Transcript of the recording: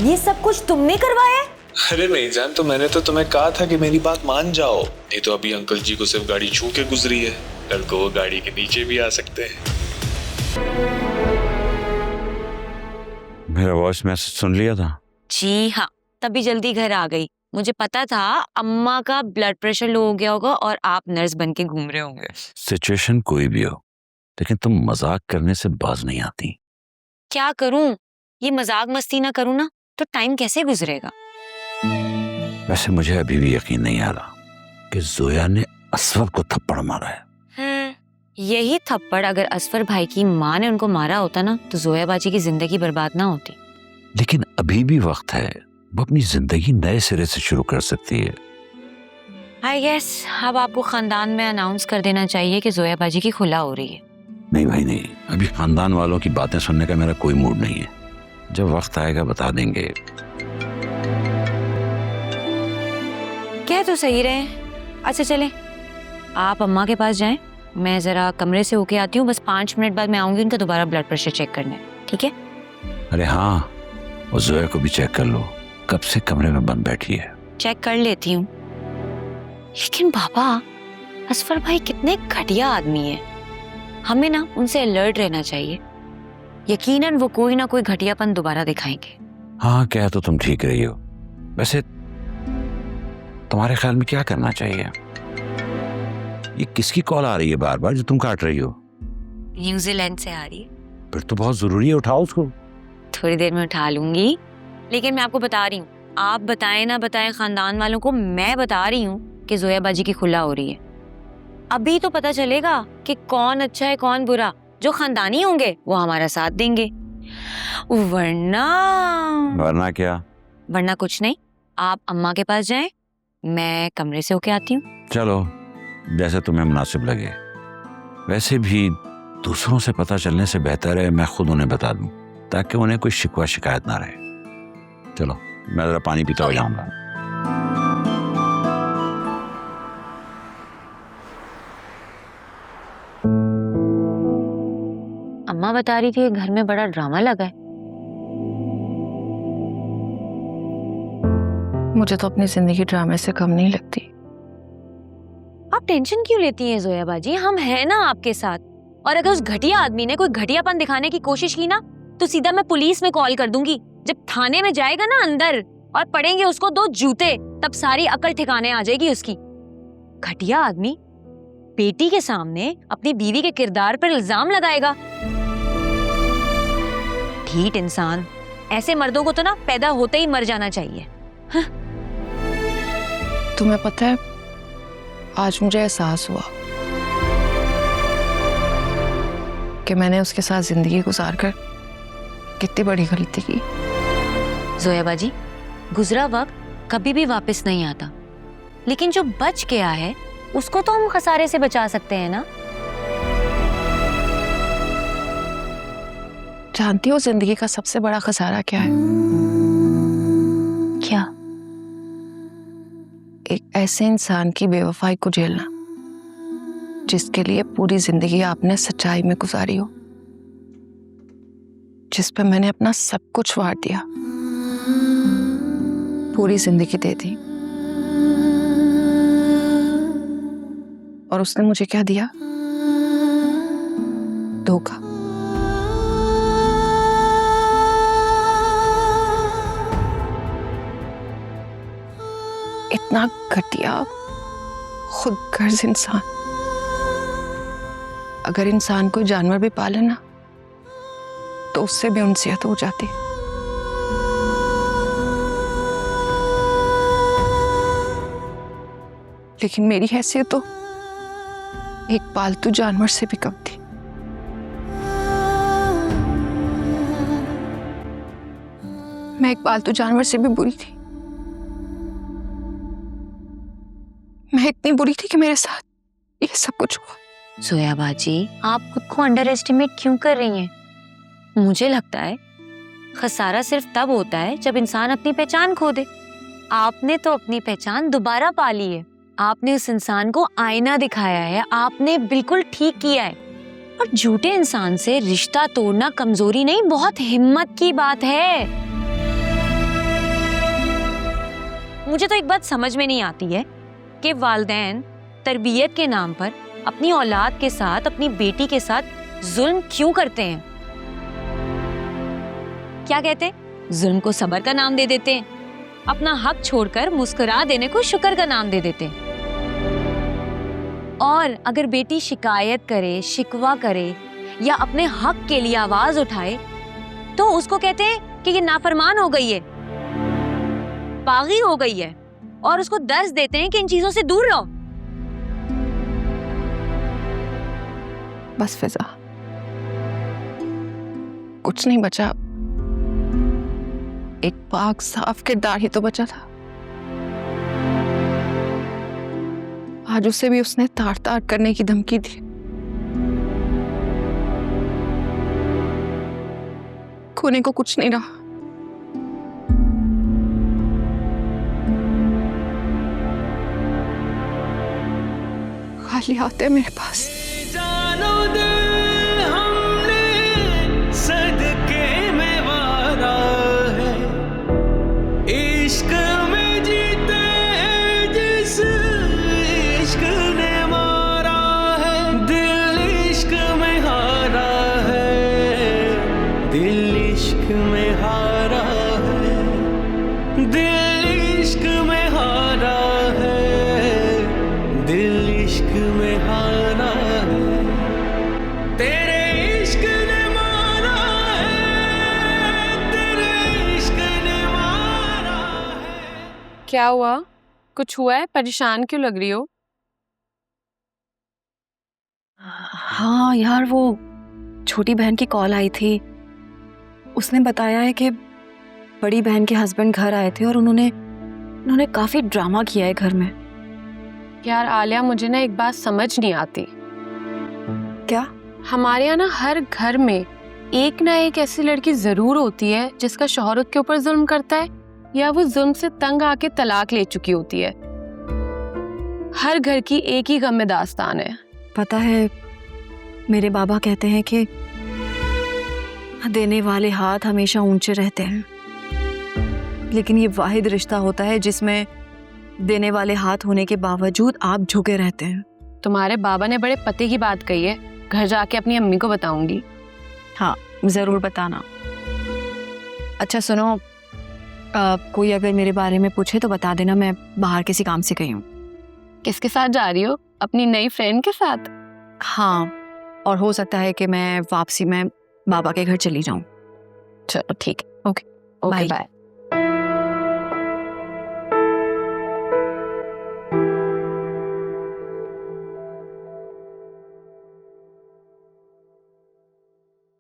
ये सब कुछ तुमने करवाया है? अरे नहीं जान, तो मैंने तो तुम्हें कहा था कि मेरी बात मान जाओ। नहीं तो अभी अंकल जी को सिर्फ गाड़ी छू के गुजरी है, कल को वो गाड़ी के नीचे भी आ सकते हैं। मेरा वॉइस मैसेज सुन लिया था? जी हाँ, तभी जल्दी घर आ गई। मुझे पता था अम्मा का ब्लड प्रेशर लो हो गया होगा और आप नर्स बन के घूम रहे होंगे। सिचुएशन कोई भी हो, लेकिन तुम मजाक करने से बाज नहीं आती। क्या करूं? ये मजाक मस्ती ना करूं ना तो टाइम कैसे गुजरेगा? वैसे मुझे अभी भी यकीन नहीं आ रहा कि जोया ने असफर को थप्पड़ मारा है। यही थप्पड़ अगर असफर भाई की माँ ने उनको मारा होता ना तो जोया बाजी की जिंदगी बर्बाद ना होती। लेकिन अभी भी वक्त है, वो अपनी जिंदगी नए सिरे से शुरू कर सकती है। आई गेस अब आपको खानदान में अनाउंस कर देना चाहिए कि जोया बाजी की खुला हो रही है। नहीं भाई नहीं, अभी खानदान वालों की बातें सुनने का मेरा कोई मूड नहीं है। जब वक्त आएगा बता देंगे। कह तो सही रहे। अच्छा चले, आप अम्मा के पास जाएं, मैं जरा कमरे से होके आती हूँ। बस 5 मिनट बाद मैं आऊंगी उनका दोबारा ब्लड प्रेशर चेक करने, ठीक है? अरे हाँ, वो जोया को भी चेक कर लो, कब से कमरे में बंद बैठी है। चेक कर लेती हूँ। लेकिन बाबा, असफर भाई कितने घटिया आदमी है। हमें ना उनसे अलर्ट रहना चाहिए। यकीनन वो कोई ना कोई घटियापन दोबारा दिखाएंगे। हाँ, कह तो तुम ठीक रही हो। वैसे तुम्हारे ख्याल में क्या करना चाहिए? ये किसकी कॉल आ रही है बार बार जो तुम काट रही हो? न्यूजीलैंड से आ रही है। फिर तो बहुत जरूरी है, उठाओ उसको। थोड़ी देर में उठा लूंगी, लेकिन मैं आपको बता रही हूँ, आप बताएं ना बताएं खानदान वालों को, मैं बता रही हूँ कि जोया बाजी की खुला हो रही है। अभी तो पता चलेगा कि कौन अच्छा है कौन बुरा। जो खानदानी होंगे वो हमारा साथ देंगे, वरना क्या? वरना कुछ नहीं। आप अम्मा के पास जाएं, मैं कमरे से होके आती हूँ। चलो, जैसे तुम्हें मुनासिब लगे। वैसे भी दूसरों से पता चलने से बेहतर है मैं खुद उन्हें बता दूं, ताकि उन्हें कोई शिकवा शिकायत ना रहे। चलो, मैं जरा पानी पीता हो जाऊंगा। अम्मा बता रही थी घर में बड़ा ड्रामा लगा है। मुझे तो अपनी जिंदगी ड्रामे से कम नहीं लगती। आप टेंशन क्यों लेती हैं जोया बाजी? हम हैं ना आपके साथ। और अगर उस घटिया आदमी ने कोई घटियापन दिखाने की कोशिश की ना तो सीधा मैं पुलिस में कॉल कर दूंगी। जब थाने में जाएगा ना अंदर और पड़ेंगे उसको 2 जूते, तब सारी अकल ठिकाने आ जाएगी उसकी। घटिया आदमी बेटी के सामने अपनी बीवी के किरदार पर इल्जाम लगाएगा। ढीठ इंसान। ऐसे मर्दों को तो ना पैदा होते ही मर जाना चाहिए। हाँ? तुम्हें पता है, आज मुझे एहसास हुआ कि मैंने उसके साथ जिंदगी गुजारकर कितनी बड़ी गलती की। जोया बाजी, गुजरा वक्त कभी भी वापस नहीं आता, लेकिन जो बच गया है उसको तो हम खसारे से बचा सकते हैं ना। जानती हो जिंदगी का सबसे बड़ा खसारा क्या है? क्या? एक ऐसे इंसान की बेवफाई को झेलना जिसके लिए पूरी जिंदगी आपने सच्चाई में गुजारी हो, जिस पे मैंने अपना सब कुछ वार दिया, पूरी जिंदगी दे दी, और उसने मुझे क्या दिया? धोखा। इतना घटिया खुदगर्ज इंसान। अगर इंसान कोई जानवर भी पाले ना तो उससे भी उनसियत हो जाती है। लेकिन मेरी हैसियत तो एक पालतू जानवर से भी कम थी। मैं एक पालतू जानवर से भी बुरी थी। मैं इतनी बुरी थी कि मेरे साथ ये सब कुछ हुआ। जोया बाजी, आप खुद को अंडर एस्टिमेट क्यों कर रही हैं? मुझे लगता है खसारा सिर्फ तब होता है जब इंसान अपनी पहचान खो दे। आपने तो अपनी पहचान दोबारा पा ली है। आपने उस इंसान को आईना दिखाया है। आपने बिल्कुल ठीक किया है। और झूठे इंसान से रिश्ता तोड़ना कमजोरी नहीं, बहुत हिम्मत की बात है। मुझे तो एक बात समझ में नहीं आती है कि वालिदैन तरबियत के नाम पर अपनी औलाद के साथ, अपनी बेटी के साथ जुल्म क्यों करते हैं? क्या कहते हैं? जुल्म को सब्र का नाम दे देते हैं, अपना हक छोड़कर मुस्कुरा देने को शुक्र का नाम दे देते हैं। और अगर बेटी शिकायत करे, शिकवा करे या अपने हक के लिए आवाज उठाए तो उसको कहते हैं कि ये नाफरमान हो गई है, पागी हो गई है, और उसको दर्ज देते हैं कि इन चीजों से दूर रहो। बस फिजा, कुछ नहीं बचा, एक पाक साफ किरदार ही तो बचा था। आज उसे भी उसने तार तार करने की धमकी दी। खोने को कुछ नहीं रहा। खाली हाथ है मेरे पास। जानो दे हमने सदके में वारा है, इश्क में जीते जिस इश्क ने मारा है, दिल इश्क में हारा है, दिल इश्क में हारा है, दिल इश्क में हारा है, दिल इश्क में हारा है, तेरे इश्क ने मारा है, तेरे इश्क ने मारा है। क्या हुआ? कुछ हुआ है? परेशान क्यों लग रही हो? हाँ यार, वो छोटी बहन की कॉल आई थी। उसने बताया है कि बड़ी बहन के हस्बैंड घर आए थे और उन्होंने काफी ड्रामा किया है घर में। यार आलिया, मुझे ना एक बात समझ नहीं आती। क्या? हमारे यहाँ ना हर घर में एक ना एक ऐसी लड़की जरूर होती है जिसका शौहर उसके ऊपर जुल्म करता है या वो जुल्म से तंग आके तलाक ले चुकी होती है। हर घर की एक ही गम में दास्तान है। पता है, मेरे बाबा कहते हैं कि देने वाले हाथ हमेशा ऊंचे रहते हैं, लेकिन ये वाहिद रिश्ता होता है जिसमें देने वाले हाथ होने के बावजूद आप झुके रहते हैं। तुम्हारे बाबा ने बड़े पते की बात कही है, घर जाके अपनी अम्मी को बताऊंगी। हाँ, जरूर बताना। अच्छा सुनो, कोई अगर मेरे बारे में पूछे तो बता देना, मैं बाहर किसी काम से गई हूँ। किसके साथ जा रही हो? अपनी नई फ्रेंड के साथ? हाँ, और हो सकता है कि मैं वापसी में बाबा के घर चली जाऊँ। चलो ठीक है, ओके बाय। बाय।